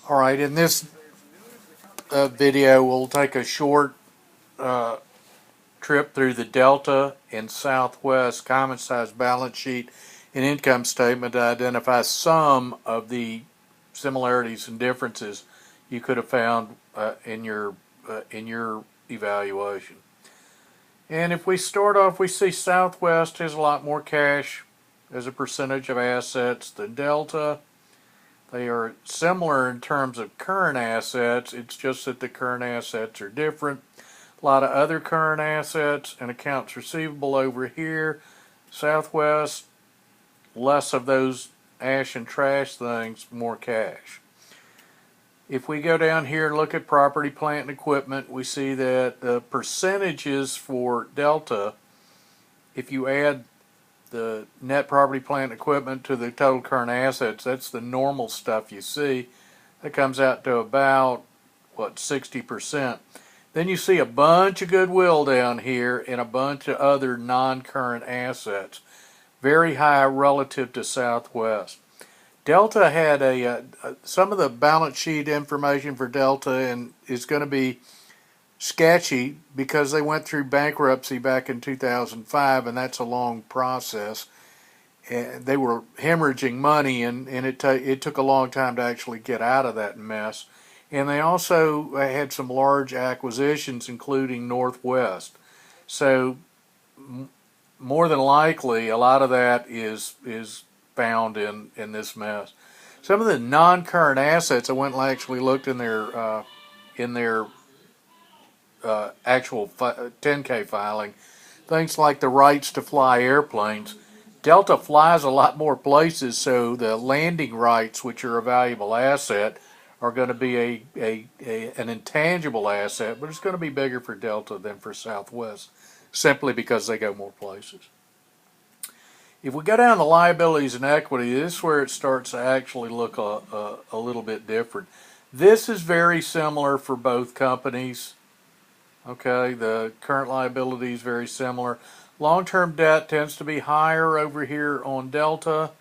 All right, in this video, we'll take a short trip through the Delta and Southwest common size balance sheet and income statement to identify some of the similarities and differences you could have found in your evaluation. And if we start off, we see Southwest has a lot more cash as a percentage of assets than Delta. They are similar in terms of current assets. It's just that the current assets are different. A lot of other current assets and accounts receivable over here. Southwest, less of those ash and trash things, more cash. If we go down here and look at property, plant, and equipment, we see that the percentages for Delta, if you add the net property, plant, and equipment to the total current assets, that's the normal stuff you see. That comes out to about, 60%. Then you see a bunch of goodwill down here and a bunch of other non-current assets. Very high relative to Southwest. Delta had some of the balance sheet information for Delta and is going to be sketchy because they went through bankruptcy back in 2005, and that's a long process. And they were hemorrhaging money, and it took a long time to actually get out of that mess. And they also had some large acquisitions, including Northwest. So more than likely, a lot of that is found in this mess. Some of the non-current assets, I went and actually looked in their actual 10K filing, things like the rights to fly airplanes. Delta flies a lot more places, so the landing rights, which are a valuable asset, are going to be an intangible asset, but it's going to be bigger for Delta than for Southwest, simply because they go more places. If we go down to liabilities and equity, this is where it starts to actually look a little bit different. This is very similar for both companies. Okay, the current liability is very similar. Long-term debt tends to be higher over here on Delta,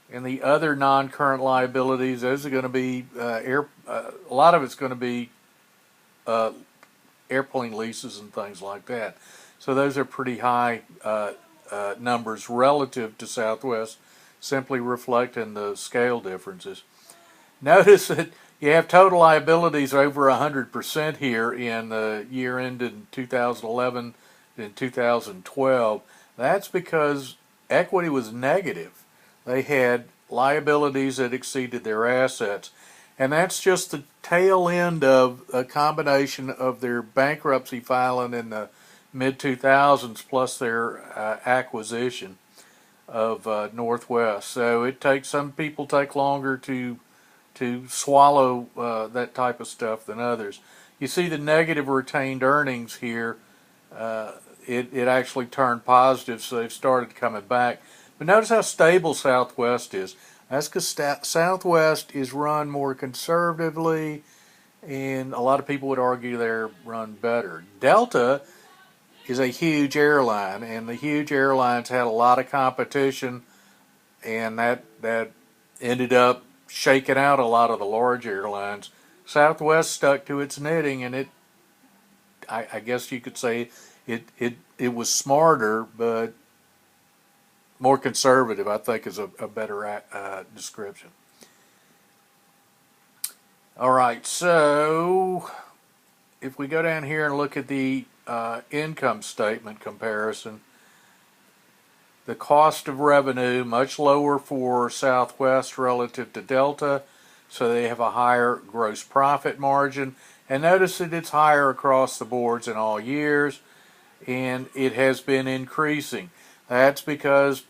and the other non-current liabilities, those are going to be a lot of it's going to be airplane leases and things like that. So those are pretty high numbers relative to Southwest, simply reflecting the scale differences. Notice that you have total liabilities over 100% here in the year ended 2011 and 2012. That's because equity was negative. They had liabilities that exceeded their assets. And that's just the tail end of a combination of their bankruptcy filing in the mid-2000s plus their acquisition of Northwest. So some people take longer to swallow that type of stuff than others. You see the negative retained earnings here. It actually turned positive, so they've started coming back. But notice how stable Southwest is. That's because Southwest is run more conservatively, and a lot of people would argue they're run better. Delta is a huge airline, and the huge airlines had a lot of competition, and that ended up shaking out a lot of the large airlines. Southwest stuck to its knitting, and I guess you could say it was smarter, but more conservative, I think, is a better description. All right, so if we go down here and look at the income statement comparison, the cost of revenue much lower for Southwest relative to Delta, so they have a higher gross profit margin. And notice that it's higher across the boards in all years, and it has been increasing. That's because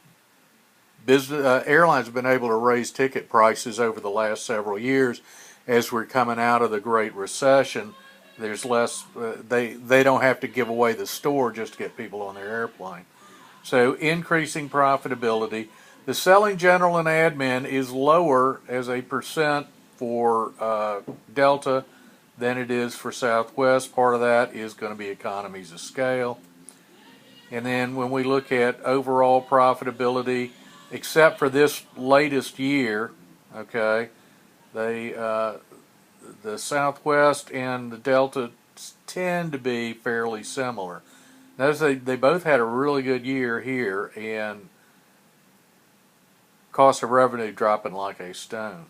airlines have been able to raise ticket prices over the last several years. As we're coming out of the Great Recession, there's less. They don't have to give away the store just to get people on their airplane. So increasing profitability. The selling, general, and admin is lower as a percent for Delta than it is for Southwest. Part of that is going to be economies of scale. And then when we look at overall profitability, except for this latest year, okay, the Southwest and the Delta tend to be fairly similar. Notice they both had a really good year here, and cost of revenue dropping like a stone.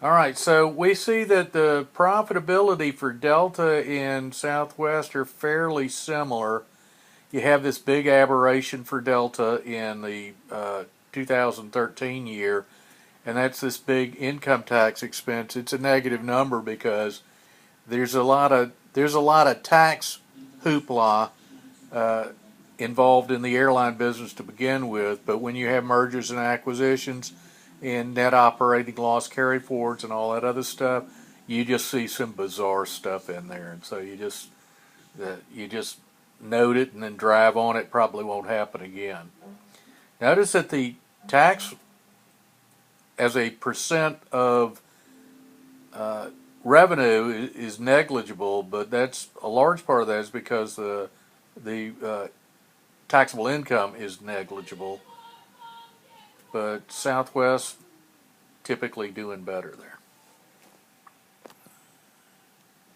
All right, so we see that the profitability for Delta and Southwest are fairly similar. You have this big aberration for Delta in the 2013 year, and that's this big income tax expense. It's a negative number because there's a lot of tax hoopla involved in the airline business to begin with, but when you have mergers and acquisitions and net operating loss carryforwards and all that other stuff, you just see some bizarre stuff in there, and so you just note it and then drive on it. Probably won't happen again. Notice that the tax as a percent of revenue is negligible, but that's a large part of that is because the taxable income is negligible. But Southwest typically doing better there.